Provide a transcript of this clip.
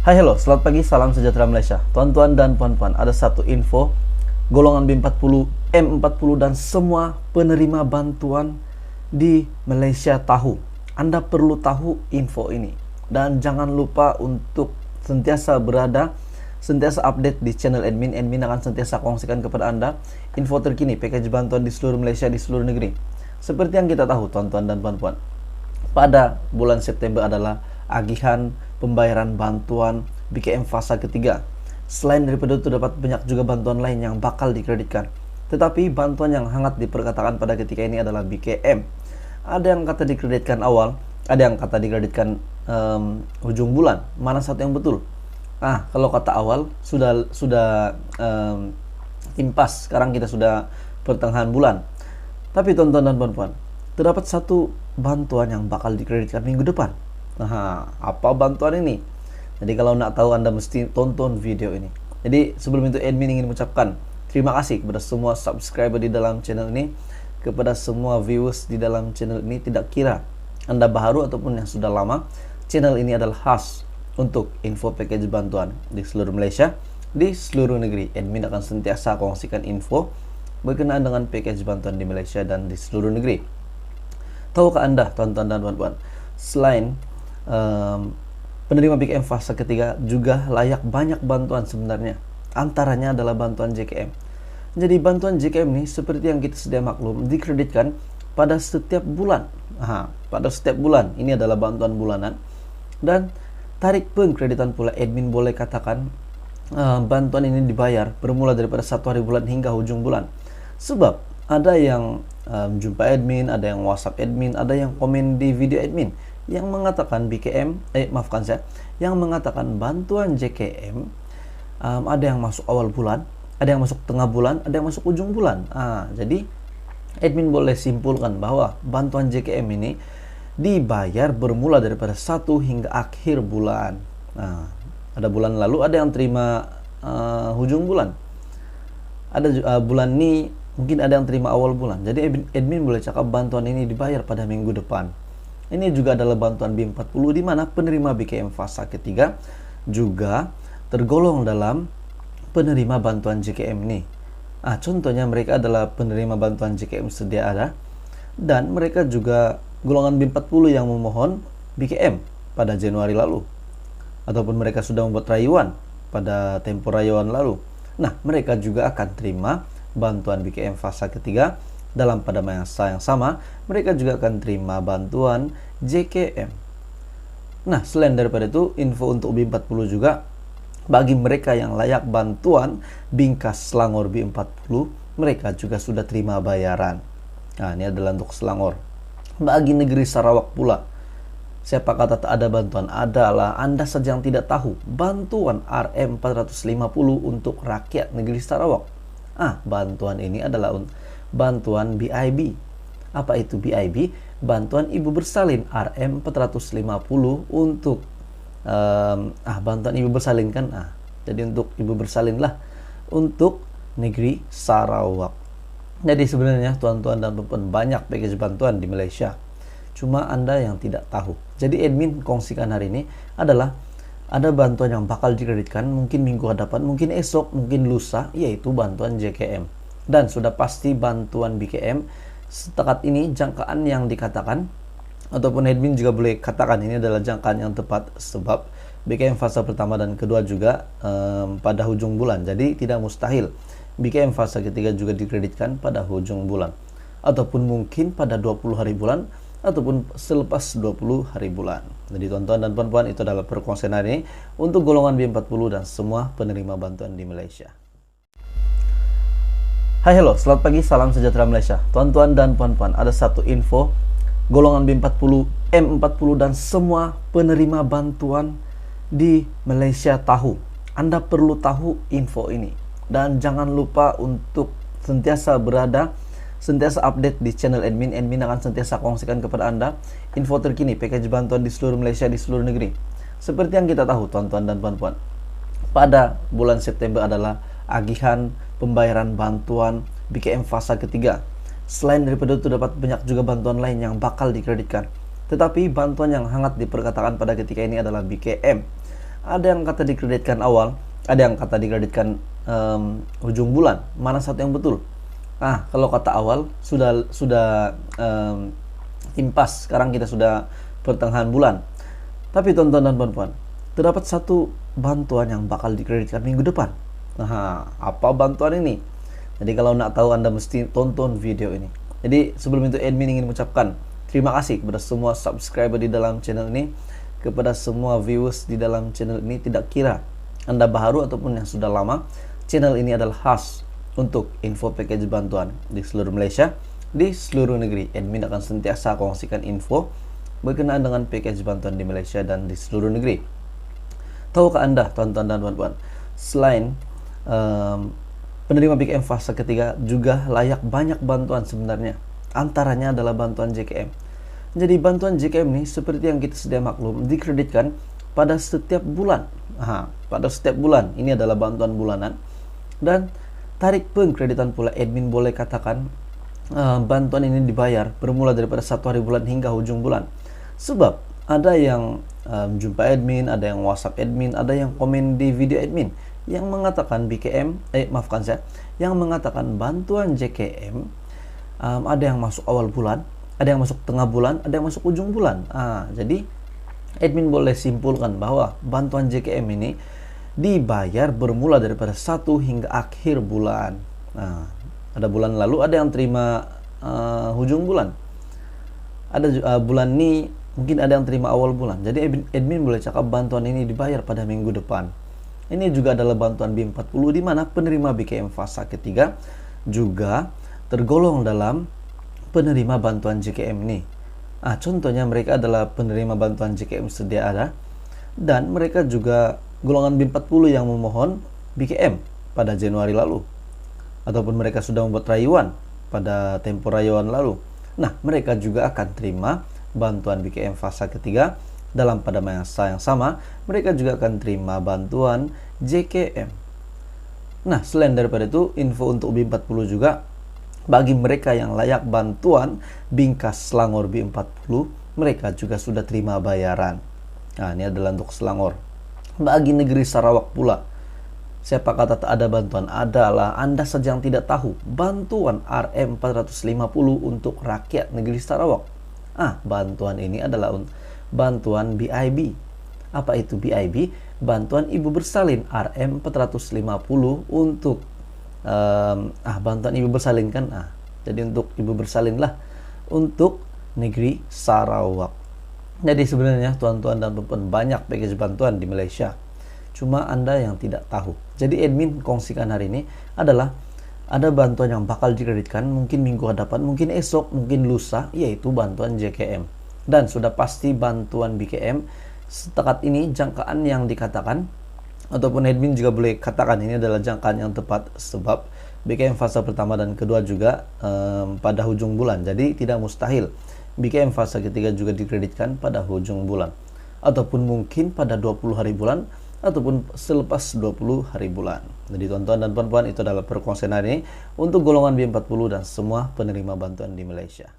Hai hello, selamat pagi, salam sejahtera Malaysia. Tuan-tuan dan puan-puan, ada satu info. Golongan B40, M40 dan semua penerima bantuan di Malaysia tahu. Anda perlu tahu info ini. Dan jangan lupa untuk sentiasa update di channel admin. Admin akan sentiasa kongsikan kepada Anda info terkini, package bantuan di seluruh Malaysia, di seluruh negeri. Seperti yang kita tahu, tuan-tuan dan puan-puan, pada bulan September adalah agihan pembayaran bantuan BKM fasa ketiga. Selain daripada itu, dapat banyak juga bantuan lain yang bakal dikreditkan. Tetapi bantuan yang hangat diperkatakan pada ketika ini adalah BKM. Ada yang kata dikreditkan awal, ada yang kata dikreditkan ujung bulan. Mana satu yang betul? Kalau kata awal sudah impas. Sekarang kita sudah pertengahan bulan. Tapi tuan-tuan dan puan-puan, terdapat satu bantuan yang bakal dikreditkan minggu depan. Apa bantuan ini? Jadi kalau nak tahu, Anda mesti tonton video ini. Jadi sebelum itu, admin ingin mengucapkan terima kasih kepada semua subscriber di dalam channel ini, kepada semua viewers di dalam channel ini. Tidak kira Anda baru ataupun yang sudah lama, channel ini adalah khas untuk info package bantuan di seluruh Malaysia, di seluruh negeri. Admin akan sentiasa kongsikan info berkenaan dengan package bantuan di Malaysia dan di seluruh negeri. Tahukah Anda, tuan-tuan dan puan-puan, selain penerima BKM fase ketiga juga layak banyak bantuan sebenarnya. Antaranya adalah bantuan JKM. Jadi bantuan JKM ini seperti yang kita sedia maklum, dikreditkan pada setiap bulan. Pada setiap bulan, ini adalah bantuan bulanan. Dan tarik pengkreditan pula, admin boleh katakan bantuan ini dibayar bermula daripada 1 hari bulan hingga hujung bulan. Sebab ada yang jumpa admin, ada yang WhatsApp admin, ada yang komen di video admin yang mengatakan yang mengatakan bantuan JKM ada yang masuk awal bulan, ada yang masuk tengah bulan, ada yang masuk ujung bulan. Jadi admin boleh simpulkan bahwa bantuan JKM ini dibayar bermula daripada 1 hingga akhir bulan. Ada bulan lalu ada yang terima hujung bulan, ada bulan ini mungkin ada yang terima awal bulan. Jadi admin boleh cakap bantuan ini dibayar pada minggu depan. Ini juga adalah bantuan B40, di mana penerima BKM fasa ketiga juga tergolong dalam penerima bantuan JKM ini. Contohnya mereka adalah penerima bantuan JKM sedia ada, dan mereka juga golongan B40 yang memohon BKM pada Januari lalu, ataupun mereka sudah membuat rayuan pada tempo rayuan lalu. Mereka juga akan terima bantuan BKM fasa ketiga. Dalam pada masa yang sama, mereka juga akan terima bantuan JKM. Selain daripada itu, info untuk B40 juga, bagi mereka yang layak bantuan Bingkas Selangor B40, mereka juga sudah terima bayaran. Ini adalah untuk Selangor. Bagi negeri Sarawak pula, siapa kata tak ada bantuan? Adalah Anda saja yang tidak tahu bantuan RM450 untuk rakyat negeri Sarawak. Bantuan ini adalah bantuan BIB. Apa itu BIB? Bantuan ibu bersalin RM450 untuk bantuan ibu bersalin kan. Jadi untuk ibu bersalin lah untuk negeri Sarawak. Jadi sebenarnya tuan-tuan dan puan, banyak package bantuan di Malaysia, cuma Anda yang tidak tahu. Jadi admin kongsikan hari ini adalah ada bantuan yang bakal dikreditkan mungkin minggu hadapan, mungkin esok, mungkin lusa, yaitu bantuan JKM. Dan sudah pasti bantuan BKM setakat ini jangkaan yang dikatakan, ataupun admin juga boleh katakan ini adalah jangkaan yang tepat, sebab BKM fase pertama dan kedua juga pada hujung bulan. Jadi tidak mustahil BKM fase ketiga juga dikreditkan pada hujung bulan, ataupun mungkin pada 20 hari bulan, ataupun selepas 20 hari bulan. Jadi tuan-tuan dan puan-puan, itu adalah perkongsian hari ini untuk golongan B40 dan semua penerima bantuan di Malaysia. Hai hello, selamat pagi, salam sejahtera Malaysia. Tuan-tuan dan puan-puan, ada satu info. Golongan B40, M40 dan semua penerima bantuan di Malaysia tahu. Anda perlu tahu info ini. Dan jangan lupa untuk sentiasa update di channel admin. Admin akan sentiasa kongsikan kepada Anda info terkini, package bantuan di seluruh Malaysia, di seluruh negeri. Seperti yang kita tahu, tuan-tuan dan puan-puan, pada bulan September adalah agihan pembayaran bantuan BKM fasa ketiga. Selain daripada itu, dapat banyak juga bantuan lain yang bakal dikreditkan. Tetapi bantuan yang hangat diperkatakan pada ketika ini adalah BKM. Ada yang kata dikreditkan awal, ada yang kata dikreditkan ujung bulan. Mana satu yang betul? Kalau kata awal sudah timpas. Sekarang kita sudah pertengahan bulan. Tapi tonton dan puan-puan, terdapat satu bantuan yang bakal dikreditkan minggu depan. Apa bantuan ini? Jadi kalau nak tahu, Anda mesti tonton video ini. Jadi sebelum itu, admin ingin mengucapkan terima kasih kepada semua subscriber di dalam channel ini, kepada semua viewers di dalam channel ini. Tidak kira Anda baru ataupun yang sudah lama, channel ini adalah khas untuk info package bantuan di seluruh Malaysia, di seluruh negeri. Admin akan sentiasa kongsikan info berkenaan dengan package bantuan di Malaysia dan di seluruh negeri. Tahukah Anda, tuan-tuan dan puan-puan, selain penerima BKM fase ketiga juga layak banyak bantuan sebenarnya. Antaranya adalah bantuan JKM. Jadi bantuan JKM ini seperti yang kita sedia maklum, dikreditkan pada setiap bulan. Pada setiap bulan. Ini adalah bantuan bulanan. Dan tarik pengkreditan pula, admin boleh katakan bantuan ini dibayar bermula daripada 1 hari bulan hingga ujung bulan. Sebab ada yang jumpa admin, ada yang WhatsApp admin, ada yang komen di video admin yang mengatakan yang mengatakan bantuan JKM ada yang masuk awal bulan, ada yang masuk tengah bulan, ada yang masuk ujung bulan. Jadi admin boleh simpulkan bahwa bantuan JKM ini dibayar bermula daripada 1 hingga akhir bulan. Ada bulan lalu ada yang terima hujung bulan. Ada bulan ini mungkin ada yang terima awal bulan. Jadi admin boleh cakap bantuan ini dibayar pada minggu depan. Ini juga adalah bantuan B40 di mana penerima BKM fase ketiga juga tergolong dalam penerima bantuan JKM ini. Contohnya mereka adalah penerima bantuan JKM sedia ada, dan mereka juga golongan B40 yang memohon BKM pada Januari lalu, ataupun mereka sudah membuat rayuan pada tempo rayuan lalu. Mereka juga akan terima bantuan BKM fase ketiga. Dalam pada masa yang sama, mereka juga akan terima bantuan JKM. Selain daripada itu, info untuk B40 juga, bagi mereka yang layak bantuan Bingkas Selangor B40, mereka juga sudah terima bayaran. Ini adalah untuk Selangor. Bagi negeri Sarawak pula, siapa kata tak ada bantuan? Adalah Anda saja yang tidak tahu bantuan RM450 untuk rakyat negeri Sarawak. Bantuan ini adalah bantuan BIB. Apa itu BIB? Bantuan ibu bersalin RM450 untuk bantuan ibu bersalin kan. Jadi untuk ibu bersalin lah untuk negeri Sarawak. Jadi sebenarnya tuan-tuan dan puan banyak package bantuan di Malaysia, cuma Anda yang tidak tahu. Jadi admin kongsikan hari ini adalah ada bantuan yang bakal dikreditkan mungkin minggu hadapan, mungkin esok, mungkin lusa, yaitu bantuan JKM. Dan sudah pasti bantuan BKM setakat ini jangkaan yang dikatakan, ataupun admin juga boleh katakan ini adalah jangkaan yang tepat, sebab BKM fase pertama dan kedua juga pada hujung bulan. Jadi tidak mustahil BKM fase ketiga juga dikreditkan pada hujung bulan, ataupun mungkin pada 20 hari bulan, ataupun selepas 20 hari bulan. Jadi tuan-tuan dan puan-puan, itu adalah perkongsian hari ini untuk golongan B40 dan semua penerima bantuan di Malaysia.